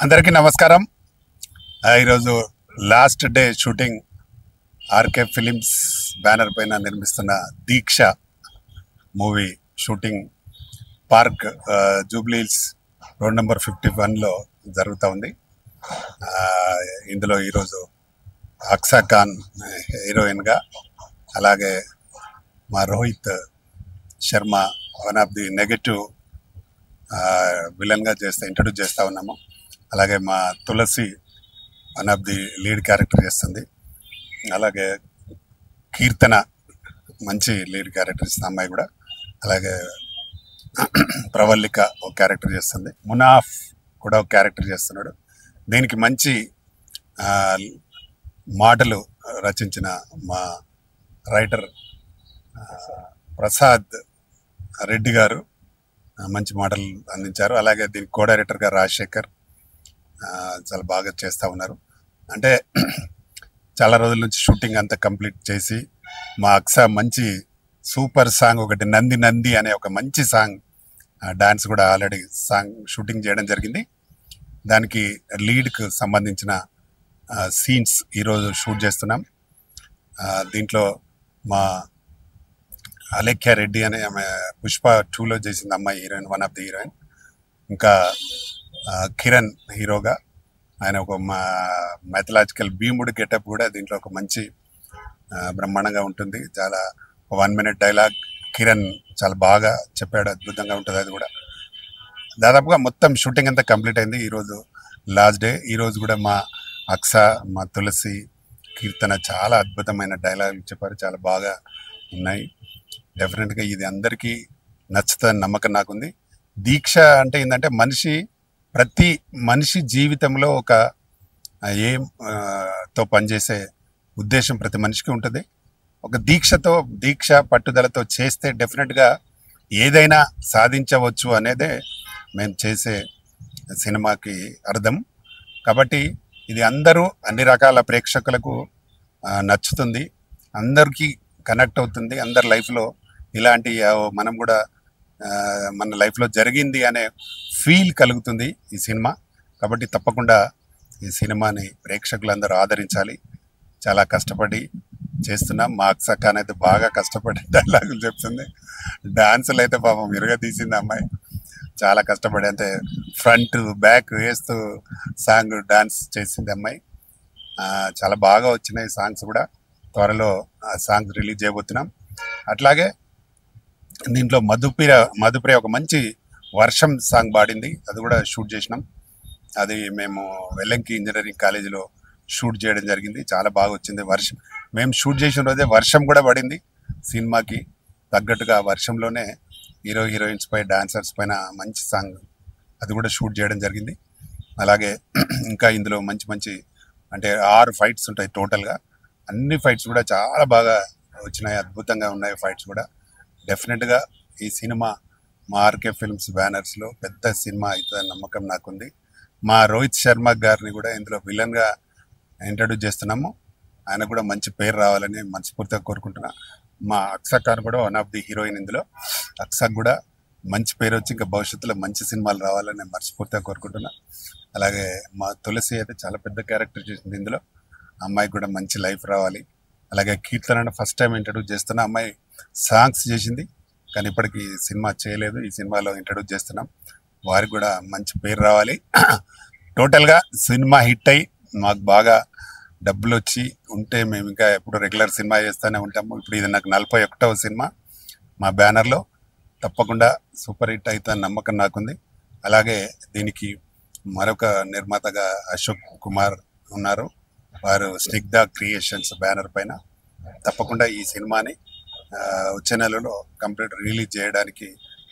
అందరికీ నమస్కారం. ఈరోజు last day shooting RK films banner పైన నిర్మిస్తున్న Deeksha movie shooting park Jubilee Hills road number 51లో జరుగుతూ ఉంది. ఇందులో ఈరోజు అక్సా ఖాన్ హీరోయిన్గా, అలాగే మా Rohit Sharma one of the negative విలన్గా ఇంట్రడ్యూస్ చేస్తూ ఉన్నాము. అలాగే మా Tulasi one of the lead character చేస్తుంది. అలాగే కీర్తన మంచి లీడ్ క్యారెక్టర్ ఇస్తుంది అమ్మాయి కూడా. అలాగే ప్రవల్లిక ఒక క్యారెక్టర్ చేస్తుంది. మునాఫ్ కూడా ఒక క్యారెక్టర్ చేస్తున్నాడు. దీనికి మంచి మాటలు రచించిన మా రైటర్ ప్రసాద్ రెడ్డి గారు మంచి మాటలు అందించారు. అలాగే దీనికి కో డైరెక్టర్గా రాజశేఖర్ చాలా బాగా చేస్తూ ఉన్నారు. అంటే చాలా రోజుల నుంచి షూటింగ్ అంతా కంప్లీట్ చేసి మా అక్సా మంచి సూపర్ సాంగ్ ఒకటి నంది నంది అనే ఒక మంచి సాంగ్ డాన్స్ కూడా ఆల్రెడీ సాంగ్ షూటింగ్ చేయడం జరిగింది. దానికి లీడ్కు సంబంధించిన సీన్స్ ఈరోజు షూట్ చేస్తున్నాం. దీంట్లో మా అలేఖ్య రెడ్డి అనే ఆమె పుష్ప 2లో చేసింది అమ్మాయి heroine, one of the heroine. ఇంకా కిరణ్ హీరోగా, ఆయన ఒక మైథలాజికల్ భీముడు గెటప్ కూడా దీంట్లో ఒక మంచి బ్రహ్మాండంగా ఉంటుంది. చాలా 1 minute డైలాగ్ కిరణ్ చాలా బాగా చెప్పాడు, అద్భుతంగా ఉంటుంది. అది కూడా దాదాపుగా మొత్తం షూటింగ్ అంతా కంప్లీట్ అయింది. ఈరోజు లాస్ట్ డే. ఈరోజు కూడా మా అక్సా, మా తులసి, కీర్తన చాలా అద్భుతమైన డైలాగులు చెప్పారు, చాలా బాగా ఉన్నాయి. డెఫినెట్గా ఇది అందరికీ నచ్చుతుందని నమ్మకం నాకుంది. దీక్ష అంటే ఏంటంటే ప్రతి మనిషి జీవితంలో ఒక తో పనిచేసే ఉద్దేశం ప్రతి మనిషికి ఉంటుంది. ఒక దీక్ష పట్టుదలతో చేస్తే డెఫినెట్గా ఏదైనా సాధించవచ్చు అనేదే మేము చేసే సినిమాకి అర్థం. కాబట్టి ఇది అన్ని రకాల ప్రేక్షకులకు నచ్చుతుంది, అందరికీ కనెక్ట్ అవుతుంది. అందరి లైఫ్లో ఇలాంటి మనం కూడా మన లైఫ్లో జరిగింది అనే ఫీల్ కలుగుతుంది ఈ సినిమా. కాబట్టి తప్పకుండా ఈ సినిమాని ప్రేక్షకులందరూ ఆదరించాలి. చాలా కష్టపడి చేస్తున్నాం. మా అక్సా ఖాన్ అయితే బాగా కష్టపడి డైలాగులు చెప్తుంది. డాన్సులు అయితే పాపం ఇరుగా తీసింది అమ్మాయి. చాలా కష్టపడి, అంటే ఫ్రంట్ బ్యాక్ వేస్తూ సాంగ్ డాన్స్ చేసింది అమ్మాయి. చాలా బాగా వచ్చినాయి సాంగ్స్ కూడా. త్వరలో ఆ సాంగ్స్ రిలీజ్ చేయబోతున్నాం. అట్లాగే దీంట్లో మధుప్రియ ఒక మంచి వర్షం సాంగ్ పాడింది, అది కూడా షూట్ చేసినాం. అది మేము వెల్లంకి ఇంజనీరింగ్ కాలేజీలో షూట్ చేయడం జరిగింది. చాలా బాగా వచ్చింది. మేము షూట్ చేసిన రోజే వర్షం కూడా పడింది. సినిమాకి తగ్గట్టుగా వర్షంలోనే హీరోయిన్స్ పై, డాన్సర్స్ పైన మంచి సాంగ్ అది కూడా షూట్ చేయడం జరిగింది. అలాగే ఇంకా ఇందులో మంచి అంటే 6 ఫైట్స్ ఉంటాయి టోటల్గా. అన్ని ఫైట్స్ కూడా చాలా బాగా వచ్చినాయి, అద్భుతంగా ఉన్నాయి ఫైట్స్ కూడా. డెఫినెట్గా ఈ సినిమా మా ఆర్కే ఫిల్మ్స్ బ్యానర్స్లో పెద్ద సినిమా అవుతుందని నమ్మకం నాకుంది. మా రోహిత్ శర్మ గారిని కూడా ఇందులో విలన్గా ఇంట్రడ్యూస్ చేస్తున్నాము. ఆయన కూడా మంచి పేరు రావాలని మనస్ఫూర్తిగా కోరుకుంటున్నా. మా అక్సా ఖాన్ కూడా వన్ ఆఫ్ ది హీరోయిన్. ఇందులో అక్సాకు కూడా మంచి పేరు వచ్చి ఇంకా భవిష్యత్తులో మంచి సినిమాలు రావాలని మనస్ఫూర్తిగా కోరుకుంటున్నా. అలాగే మా తులసి అయితే చాలా పెద్ద క్యారెక్టర్ చేసింది ఇందులో. అమ్మాయికి కూడా మంచి లైఫ్ రావాలి. అలాగే కీర్తన ఫస్ట్ టైం ఇంట్రడ్యూస్ చేస్తున్న అమ్మాయి సాంగ్స్ చేసింది, కానీ ఇప్పటికీ సినిమా చేయలేదు. ఈ సినిమాలో ఇంట్రడ్యూస్ చేస్తున్నాం. వారికి కూడా మంచి పేరు రావాలి. టోటల్గా సినిమా హిట్ అయ్యి మాకు బాగా డబ్బులు వచ్చి ఉంటే మేము ఇంకా ఎప్పుడు రెగ్యులర్ సినిమా చేస్తూనే ఉంటాము. ఇప్పుడు ఇది నాకు 41వ సినిమా మా బ్యానర్లో. తప్పకుండా సూపర్ హిట్ అవుతుందని నమ్మకం నాకుంది. అలాగే దీనికి మరొక నిర్మాతగా అశోక్ కుమార్ ఉన్నారు. వారు స్నిగ్ధ క్రియేషన్స్ బ్యానర్ పైన. తప్పకుండా ఈ సినిమాని వచ్చే నెలలో కంప్లీట్ రిలీజ్ చేయడానికి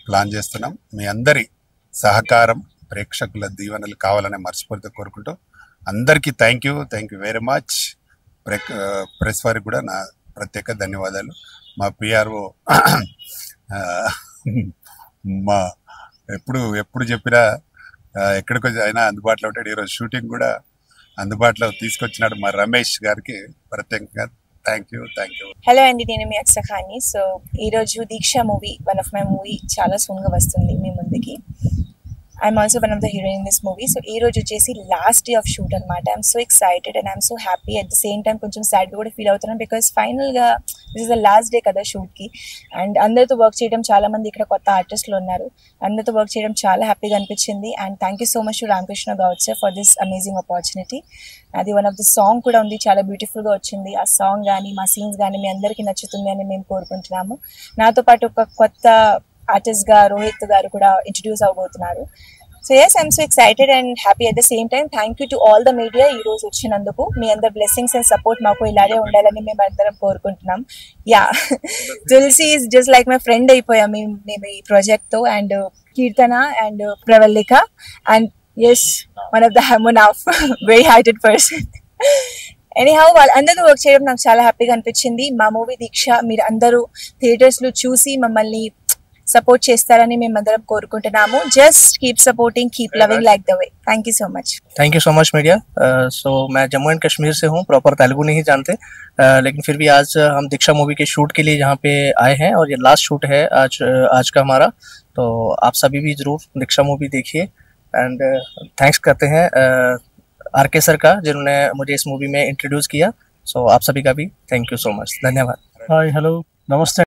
ప్లాన్ చేస్తున్నాం. మీ అందరి సహకారం, ప్రేక్షకుల దీవెనలు కావాలని మనస్ఫూర్తిగా కోరుకుంటూ అందరికీ thank you very much. Press వారికి కూడా నా ప్రత్యేక ధన్యవాదాలు. మా పిఆర్ఓ మా ఎప్పుడు చెప్పినా ఎక్కడికి అయినా అందుబాటులో ఉంటాడు. ఈరోజు షూటింగ్ కూడా అందుబాటులో తీసుకొచ్చినాడు మా రమేష్ గారికి ప్రత్యేకంగా థ్యాంక్ యూ. హలో అండి, నేను మీ అక్సా ఖాన్ని. సో ఈరోజు Deeksha movie, one of my movie చాలా సూన్గా వస్తుంది మీ ముందుకి. I'm also one of the heroine in this movie. So ee roju chesi last day of shoot anamata. I'm so excited and I'm so happy at the same time koncham sad kuda feel avutunnan because final ga this is the last day kada shoot ki and అందరితో work చేయడం చాలా మంది ఇక్కడ కొత్త ఆర్టిస్టులు ఉన్నారు. అందరితో work చేయడం చాలా హ్యాపీగా అనిపించింది and thank you so much to Ramakrishna Goud sir for this amazing opportunity. అది వన్ ఆఫ్ ద సాంగ్ కూడా ఉంది, చాలా బ్యూటిఫుల్గా వచ్చింది. ఆ సాంగ్ కానీ మా సీన్స్ కానీ మీ అందరికీ నచ్చుతుంది అని మేము కోరుకుంటున్నాము. నాతో పాటు ఒక కొత్త ఆర్టిస్ట్గా రోహిత్ గారు కూడా ఇంట్రడ్యూస్ అవబోతున్నారు. So yes, I'm so excited and happy at the same time. Thank you to all the media ఈ రోజు వచ్చినందుకు. మీ అందరి బ్లెస్సింగ్స్ అండ్ సపోర్ట్ మాకు ఇలాగే ఉండాలని మేము అందరం కోరుకుంటున్నాం. Yeah, Tulasi is just like my friend అయిపోయాం మేము ఈ ప్రాజెక్ట్తో. And Keerthana and Pravallika and yes one of the Munaf very hated person. Anyhow వాళ్ళందరూ వర్క్ చేయడం నాకు చాలా హ్యాపీగా అనిపించింది. మా మూవీ దీక్ష మీరు అందరూ థియేటర్స్లో చూసి మమ్మల్ని సపోర్ట్ చేస్తారని మేమందరం కోరుకుంటున్నాము. Just keep supporting, keep loving like the way. Thank you so much. Thank you so much media. So मैं जम्मू एंड कश्मीर से हूँ, प्रॉपर तेलुगु नहीं जानते, लेकिन फिर भी आज हम दीक्षा मूवी के शूट के लिए यहाँ पे आए हैं और ये लास्ट शूट है आज का हमारा. तो आप सभी भी ज़रूर दीक्षा मूवी देखिए एंड थैंक्स करते हैं आरके सर का जिन्होंने मुझे इस मूवी में इंट्रोड्यूस किया. सो आप सभी का भी थैंक यू सो मच. धन्यवाद. हाय हेलो नमस्ते.